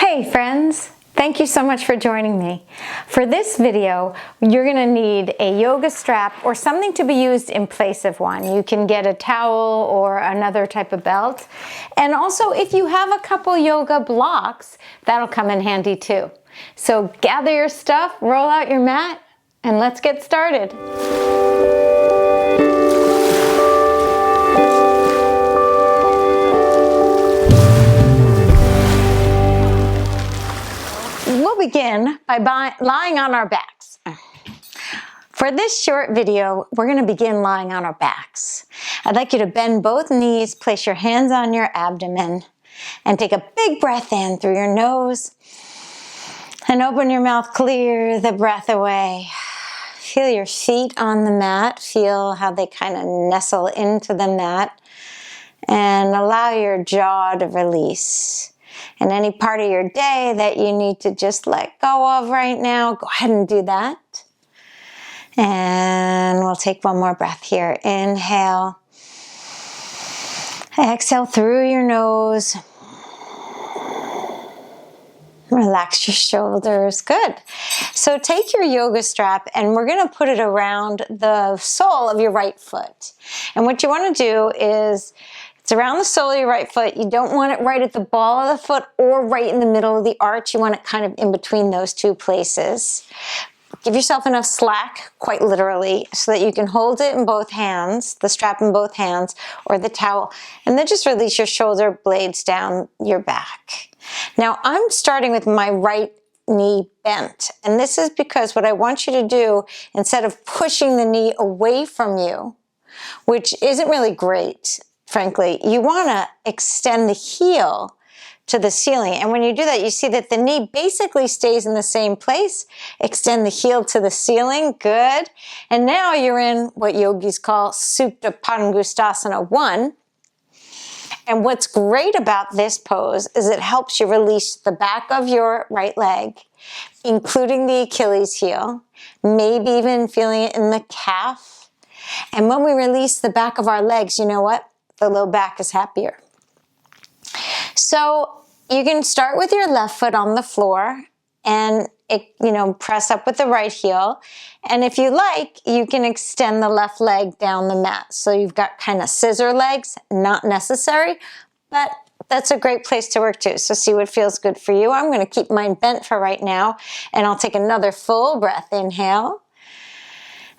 Hey friends, thank you so much for joining me. For this video, you're going to need a yoga strap or something to be used in place of one. You can get a towel or another type of belt. And also, if you have a couple yoga blocks, that'll come in handy too. So gather your stuff, roll out your mat, and let's get started. We'll begin by lying on our backs. For this short video, we're going to begin lying on our backs. I'd like you to bend both knees, place your hands on your abdomen, and take a big breath in through your nose. And open your mouth, clear the breath away. Feel your feet on the mat. Feel how they kind of nestle into the mat. And allow your jaw to release. And any part of your day that you need to just let go of right now, go ahead and do that. And we'll take one more breath here. Inhale. Exhale through your nose. Relax your shoulders. Good. So take your yoga strap and we're going to put it around the sole of your right foot. And what you want to do is, it's around the sole of your right foot. You don't want it right at the ball of the foot or right in the middle of the arch. You want it kind of in between those two places. Give yourself enough slack, quite literally, so that you can hold it in both hands, the strap in both hands, or the towel, and then just release your shoulder blades down your back. Now, I'm starting with my right knee bent, and this is because what I want you to do, instead of pushing the knee away from you, which isn't really great, frankly, you want to extend the heel to the ceiling. And when you do that, you see that the knee basically stays in the same place. Extend the heel to the ceiling. Good. And now you're in what yogis call Supta Padangusthasana 1. And what's great about this pose is it helps you release the back of your right leg, including the Achilles heel, maybe even feeling it in the calf. And when we release the back of our legs, you know what? The low back is happier. So you can start with your left foot on the floor and press up with the right heel. And if you like, you can extend the left leg down the mat. So you've got kind of scissor legs, not necessary, but that's a great place to work too. So see what feels good for you. I'm going to keep mine bent for right now, and I'll take another full breath. Inhale.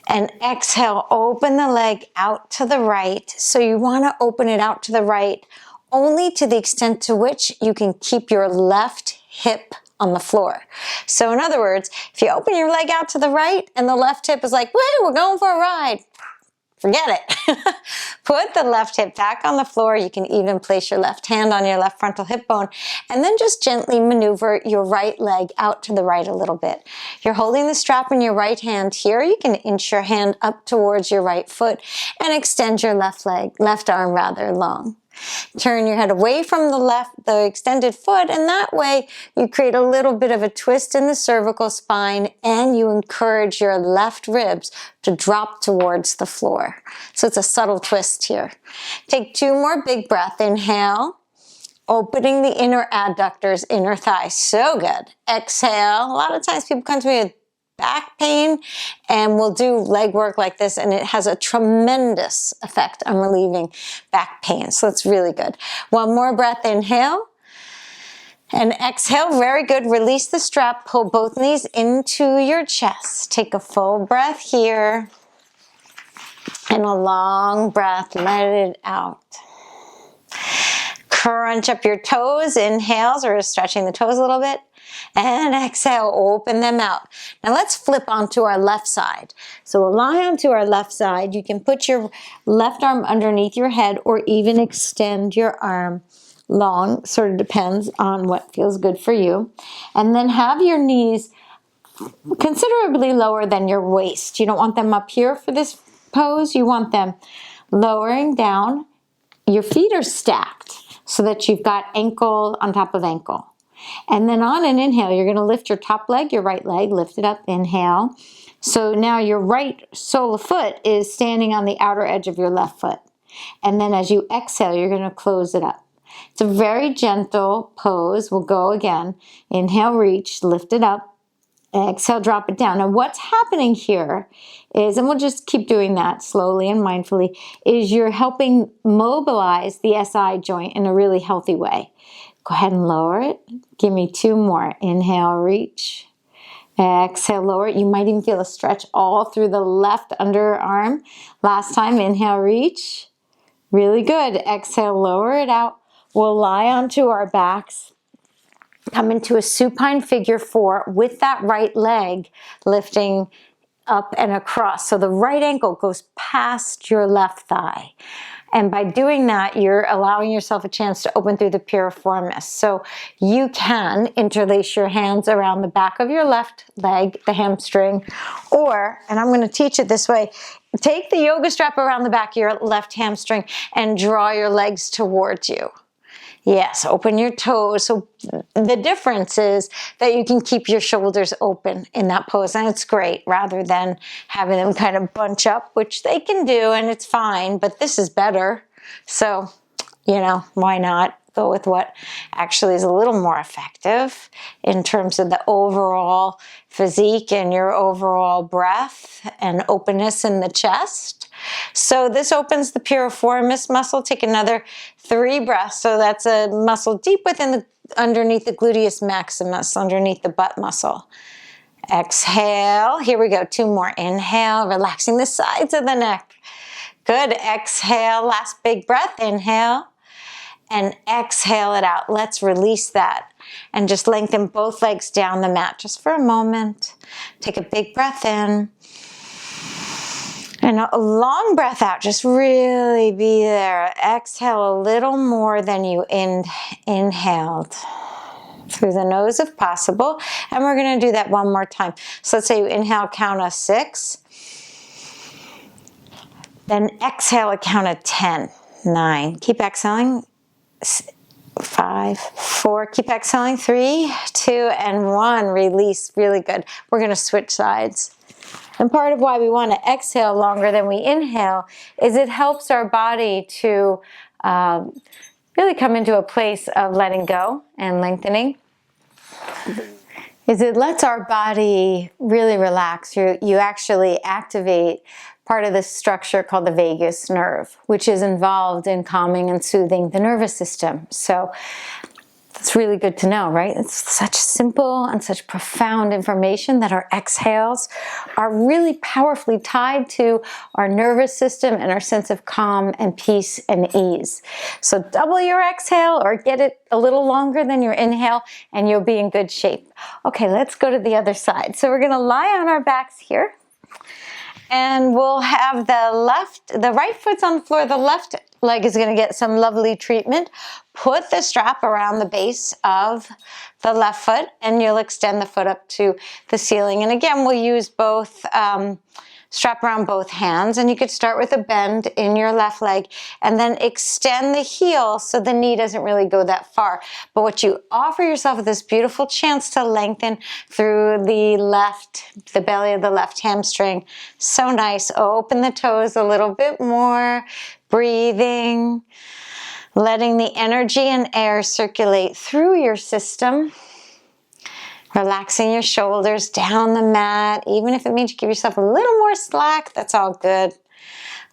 And exhale, open the leg out to the right. So you want to open it out to the right only to the extent to which you can keep your left hip on the floor. So in other words, if you open your leg out to the right and the left hip is like, woo, we're going for a ride, forget it. Put the left hip back on the floor. You can even place your left hand on your left frontal hip bone and then just gently maneuver your right leg out to the right a little bit. You're holding the strap in your right hand here. You can inch your hand up towards your right foot and extend your left arm rather long. Turn your head away from the extended foot, and that way you create a little bit of a twist in the cervical spine and you encourage your left ribs to drop towards the floor. So it's a subtle twist here. Take two more big breaths. Inhale, opening the inner adductors, inner thigh. So good. Exhale. A lot of times people come to me with back pain, and we'll do leg work like this, and it has a tremendous effect on relieving back pain. So it's really good. One more breath. Inhale and exhale. Very good. Release the strap. Pull both knees into your chest. Take a full breath here and a long breath. Let it out. Crunch up your toes. Inhale, or stretching the toes a little bit. And exhale, open them out. Now let's flip onto our left side. So we'll lie onto our left side. You can put your left arm underneath your head or even extend your arm long. Sort of depends on what feels good for you. And then have your knees considerably lower than your waist. You don't want them up here for this pose. You want them lowering down. Your feet are stacked so that you've got ankle on top of ankle. And then on an inhale, you're going to lift your top leg, your right leg, lift it up, inhale. So now your right sole of foot is standing on the outer edge of your left foot. And then as you exhale, you're going to close it up. It's a very gentle pose. We'll go again. Inhale, reach, lift it up. Exhale, drop it down. Now what's happening here is, and we'll just keep doing that slowly and mindfully, is you're helping mobilize the SI joint in a really healthy way. Go ahead and lower it. Give me 2 more. Inhale, reach. Exhale, lower it. You might even feel a stretch all through the left underarm. Last time, inhale, reach. Really good. Exhale, lower it out. We'll lie onto our backs. Come into a supine figure 4 with that right leg lifting up and across. So the right ankle goes past your left thigh. And by doing that, you're allowing yourself a chance to open through the piriformis. So you can interlace your hands around the back of your left leg, the hamstring, or, and I'm going to teach it this way, take the yoga strap around the back of your left hamstring and draw your legs towards you. Yes, open your toes. So the difference is that you can keep your shoulders open in that pose, and it's great rather than having them kind of bunch up, which they can do and it's fine, but this is better. So, you know, why not go with what actually is a little more effective in terms of the overall physique and your overall breath and openness in the chest. So this opens the piriformis muscle. Take another 3 breaths. So that's a muscle deep within underneath the gluteus maximus, underneath the butt muscle. Exhale. Here we go. 2 more. Inhale, relaxing the sides of the neck. Good. Exhale. Last big breath. Inhale. And exhale it out. Let's release that and just lengthen both legs down the mat just for a moment. Take a big breath in. And a long breath out, just really be there. Exhale a little more than you inhaled. Through the nose if possible. And we're gonna do that one more time. So let's say you inhale, count of 6. Then exhale a count of 10, 9. Keep exhaling. 5, 4, keep exhaling. 3, 2, and 1. Release, really good. We're gonna switch sides. And part of why we want to exhale longer than we inhale is it helps our body to really come into a place of letting go and lengthening. Is it lets our body really relax. You actually activate part of the structure called the vagus nerve, which is involved in calming and soothing the nervous system. So it's really good to know, right? It's such simple and such profound information that our exhales are really powerfully tied to our nervous system and our sense of calm and peace and ease. So double your exhale or get it a little longer than your inhale and you'll be in good shape. Okay, let's go to the other side. So we're gonna lie on our backs here and we'll have the right foot's on the floor, the left leg is gonna get some lovely treatment. Put the strap around the base of the left foot and you'll extend the foot up to the ceiling. And again, we'll use both, strap around both hands, and you could start with a bend in your left leg and then extend the heel so the knee doesn't really go that far. But what you offer yourself is this beautiful chance to lengthen through the belly of the left hamstring. So nice. Open the toes a little bit more, breathing, letting the energy and air circulate through your system. Relaxing your shoulders down the mat, even if it means you give yourself a little more slack, that's all good.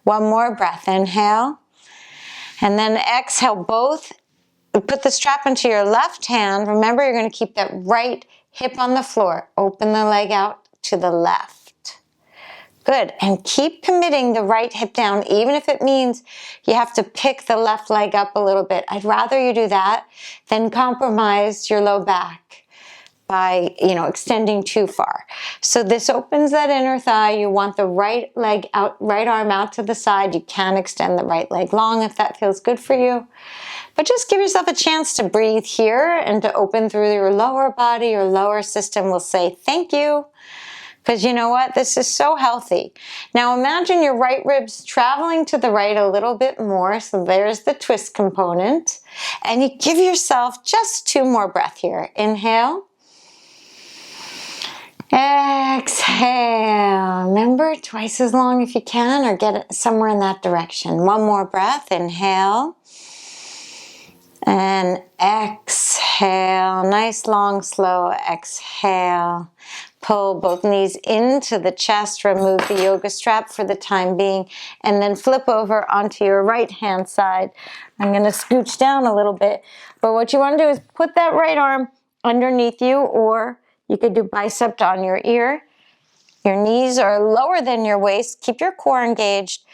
One more breath, inhale. And then exhale, both. Put the strap into your left hand. Remember, you're gonna keep that right hip on the floor. Open the leg out to the left. Good, and keep committing the right hip down, even if it means you have to pick the left leg up a little bit. I'd rather you do that than compromise your low back by, extending too far. So this opens that inner thigh. You want the right leg out, right arm out to the side. You can extend the right leg long if that feels good for you. But just give yourself a chance to breathe here and to open through your lower body. Your lower system will say thank you. Because you know what? This is so healthy. Now imagine your right ribs traveling to the right a little bit more. So there's the twist component. And you give yourself just 2 more breaths here. Inhale. Exhale. Remember, twice as long if you can, or get it somewhere in that direction. One more breath. Inhale. And exhale, nice long slow exhale. Pull both knees into the chest, remove the yoga strap for the time being, and then flip over onto your right hand side. I'm gonna scooch down a little bit, but what you wanna do is put that right arm underneath you, or you could do bicep on your ear. Your knees are lower than your waist. Keep your core engaged.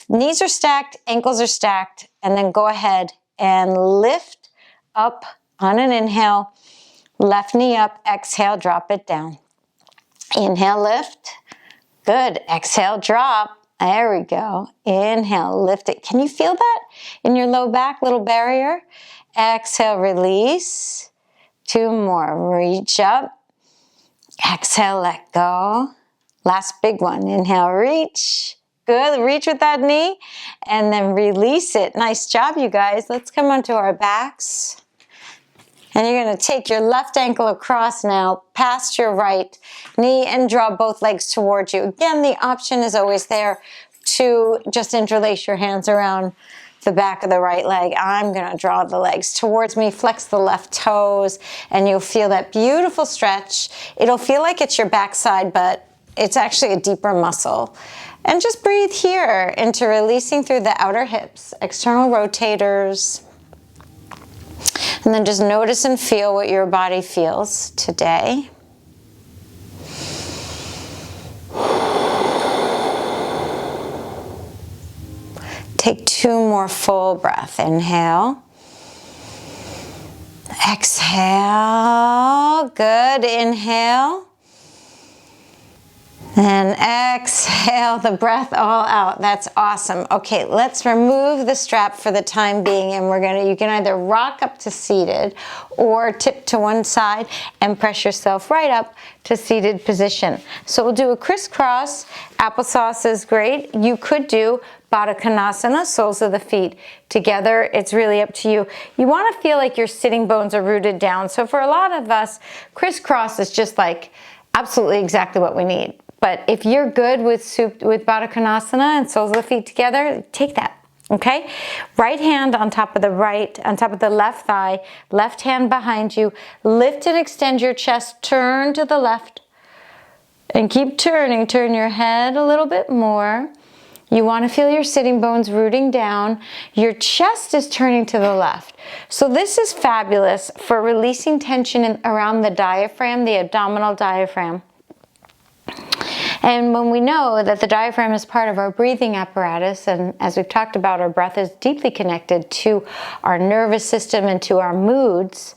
Knees are stacked, ankles are stacked, and then go ahead and lift up on an inhale. Left knee up, exhale, drop it down. Inhale, lift. Good. Exhale, drop. There we go. Inhale, lift it. Can you feel that in your low back, little barrier? Exhale, release. 2 more. Reach up. Exhale, let go. Last big one. Inhale, reach. Good. Reach with that knee and then release it. Nice job, you guys. Let's come onto our backs. And you're going to take your left ankle across now, past your right knee, and draw both legs towards you. Again, the option is always there to just interlace your hands around the back of the right leg. I'm going to draw the legs towards me, flex the left toes, and you'll feel that beautiful stretch. It'll feel like it's your backside, but it's actually a deeper muscle. And just breathe here into releasing through the outer hips, external rotators. And then just notice and feel what your body feels today. Take 2 more full breaths. Inhale. Exhale. Good. Inhale. And exhale the breath all out. That's awesome. Okay, let's remove the strap for the time being, and you can either rock up to seated or tip to one side and press yourself right up to seated position. So we'll do a crisscross. Applesauce is great. You could do Baddha Konasana, soles of the feet together. It's really up to you. You want to feel like your sitting bones are rooted down. So for a lot of us, crisscross is just like absolutely exactly what we need. But if you're good with Baddha Konasana and soles of the feet together, take that, okay? Right hand on top of the left thigh, left hand behind you. Lift and extend your chest, turn to the left, and keep turning. Turn your head a little bit more. You want to feel your sitting bones rooting down. Your chest is turning to the left. So this is fabulous for releasing tension around the diaphragm, the abdominal diaphragm. And when we know that the diaphragm is part of our breathing apparatus, and as we've talked about, our breath is deeply connected to our nervous system and to our moods,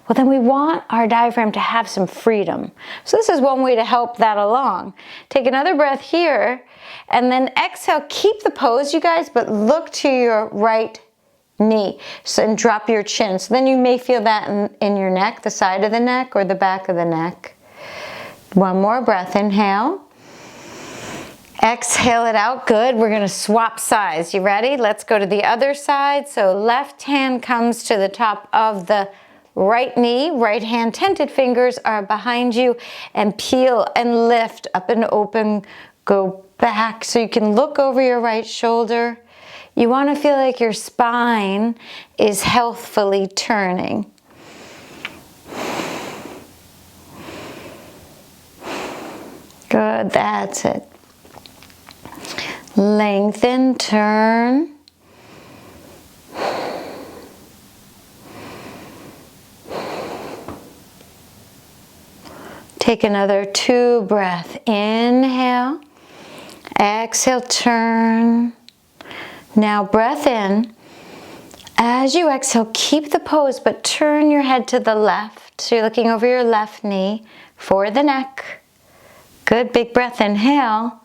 well, then we want our diaphragm to have some freedom. So this is one way to help that along. Take another breath here, and then exhale. Keep the pose, you guys, but look to your right knee, and drop your chin. So then you may feel that in your neck, the side of the neck or the back of the neck. One more breath. Inhale. Exhale it out. Good. We're going to swap sides. You ready? Let's go to the other side. So left hand comes to the top of the right knee. Right hand tented fingers are behind you, and peel and lift up and open. Go back so you can look over your right shoulder. You want to feel like your spine is healthfully turning. Good. That's it. Lengthen, turn. Take another 2 breaths. Inhale. Exhale, turn. Now breath in. As you exhale, keep the pose, but turn your head to the left. So you're looking over your left knee for the neck. Good, big breath. Inhale.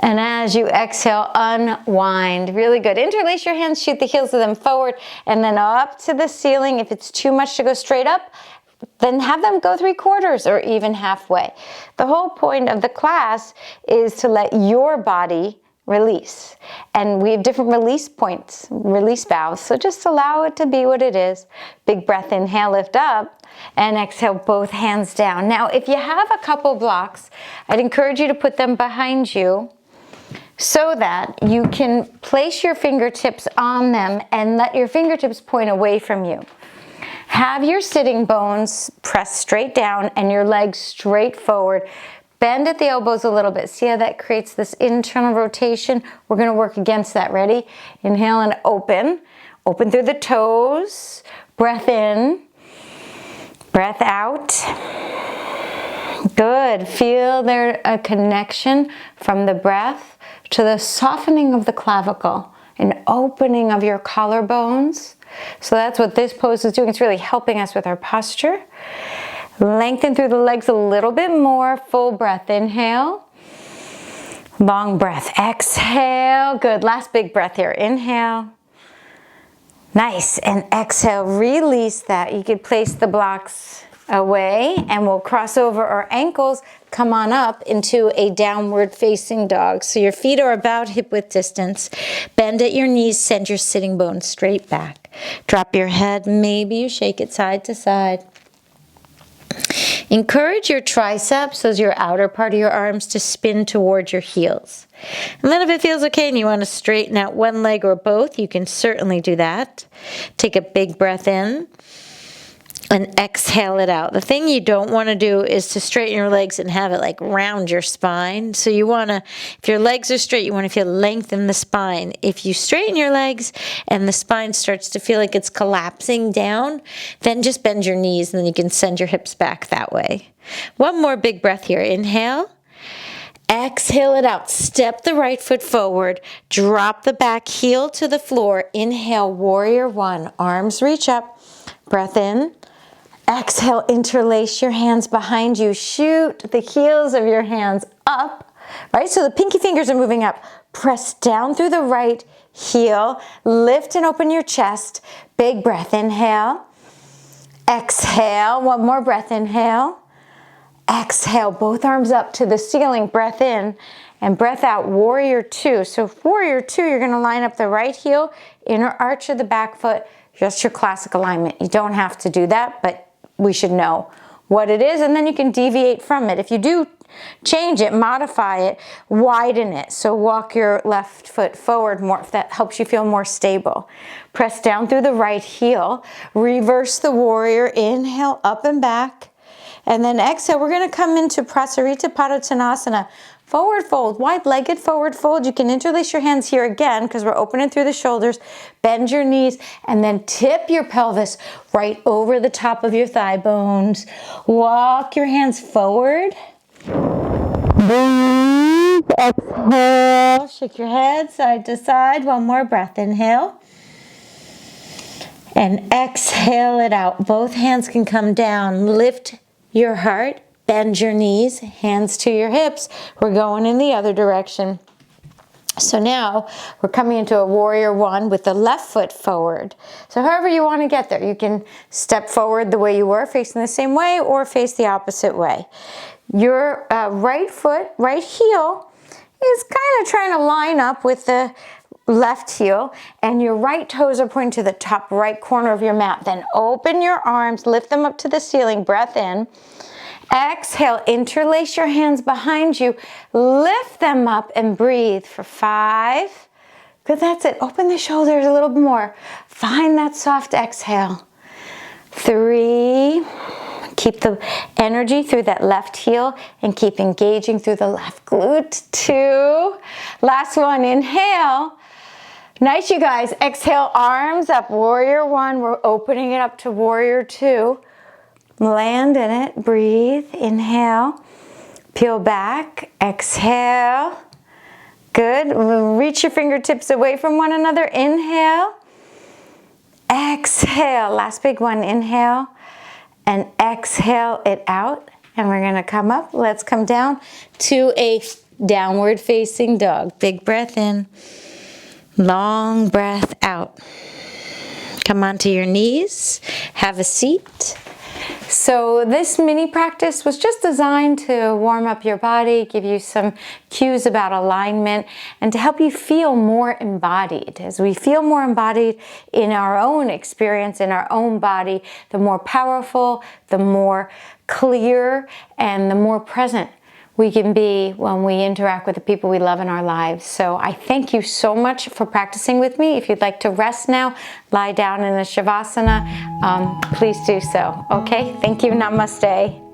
And as you exhale, unwind. Really good. Interlace your hands, shoot the heels of them forward, and then up to the ceiling. If it's too much to go straight up, then have them go 3/4 or even halfway. The whole point of the class is to let your body release. And we have different release points, release valves. So just allow it to be what it is. Big breath, inhale, lift up, and exhale, both hands down. Now, if you have a couple blocks, I'd encourage you to put them behind you. so that you can place your fingertips on them and let your fingertips point away from you. Have your sitting bones pressed straight down and your legs straight forward. Bend at the elbows a little bit. See how that creates this internal rotation? We're going to work against that. Ready? Inhale and open. Open through the toes. Breath in. Breath out. Good. Feel there a connection from the breath to the softening of the clavicle and opening of your collarbones. So that's what this pose is doing. It's really helping us with our posture. Lengthen through the legs a little bit more. Full breath. Inhale. Long breath. Exhale. Good. Last big breath here. Inhale. Nice. And exhale. Release that. You could place the blocks away and we'll cross over our ankles. Come on up into a downward facing dog. So your feet are about hip width distance. Bend at your knees. Send your sitting bones straight back. Drop your head. Maybe you shake it side to side. Encourage your triceps, those your outer part of your arms, to spin towards your heels. And then if it feels okay and you want to straighten out one leg or both, you can certainly do that. Take a big breath in and exhale it out. The thing you don't want to do is to straighten your legs and have it like round your spine. So you want to, if your legs are straight, you want to feel lengthen the spine. If you straighten your legs and the spine starts to feel like it's collapsing down, then just bend your knees and then you can send your hips back that way. One more big breath here. Inhale. Exhale it out. Step the right foot forward. Drop the back heel to the floor. Inhale, warrior one. Arms reach up. Breath in. Exhale, interlace your hands behind you. Shoot the heels of your hands up, right? So the pinky fingers are moving up. Press down through the right heel. Lift and open your chest. Big breath. Inhale. Exhale. One more breath. Inhale. Exhale. Both arms up to the ceiling. Breath in and breath out. Warrior two. So warrior two, you're going to line up the right heel, inner arch of the back foot, just your classic alignment. You don't have to do that, but we should know what it is, and then you can deviate from it. If you do change it, modify it, widen it. So walk your left foot forward more if that helps you feel more stable. Press down through the right heel. Reverse the warrior. Inhale, up and back. And then exhale, we're going to come into Prasarita Padottanasana. Forward fold, wide-legged forward fold. You can interlace your hands here again because we're opening through the shoulders. Bend your knees and then tip your pelvis right over the top of your thigh bones. Walk your hands forward. Breathe, exhale. Shake your head side to side. One more breath. Inhale. And exhale it out. Both hands can come down. Lift your heart. Bend your knees, hands to your hips. We're going in the other direction. So now we're coming into a warrior one with the left foot forward. So however you want to get there, you can step forward the way you were, facing the same way, or face the opposite way. Your right foot, right heel is kind of trying to line up with the left heel, and your right toes are pointing to the top right corner of your mat. Then open your arms, lift them up to the ceiling, breath in. Exhale, interlace your hands behind you, lift them up and breathe for 5. Good, that's it. Open the shoulders a little more. Find that soft exhale. 3. Keep the energy through that left heel and keep engaging through the left glute. 2. Last one, inhale. Nice, you guys. Exhale, arms up, warrior one. We're opening it up to warrior two. Land in it, breathe, inhale, peel back, exhale. Good, reach your fingertips away from one another, inhale, exhale. Last big one, inhale, and exhale it out. And we're gonna come up, let's come down to a downward facing dog. Big breath in, long breath out. Come onto your knees, have a seat. So this mini practice was just designed to warm up your body, give you some cues about alignment, and to help you feel more embodied. As we feel more embodied in our own experience, in our own body, the more powerful, the more clear, and the more present we can be when we interact with the people we love in our lives. So I thank you so much for practicing with me. If you'd like to rest now, lie down in a Shavasana, please do so. Okay, thank you, namaste.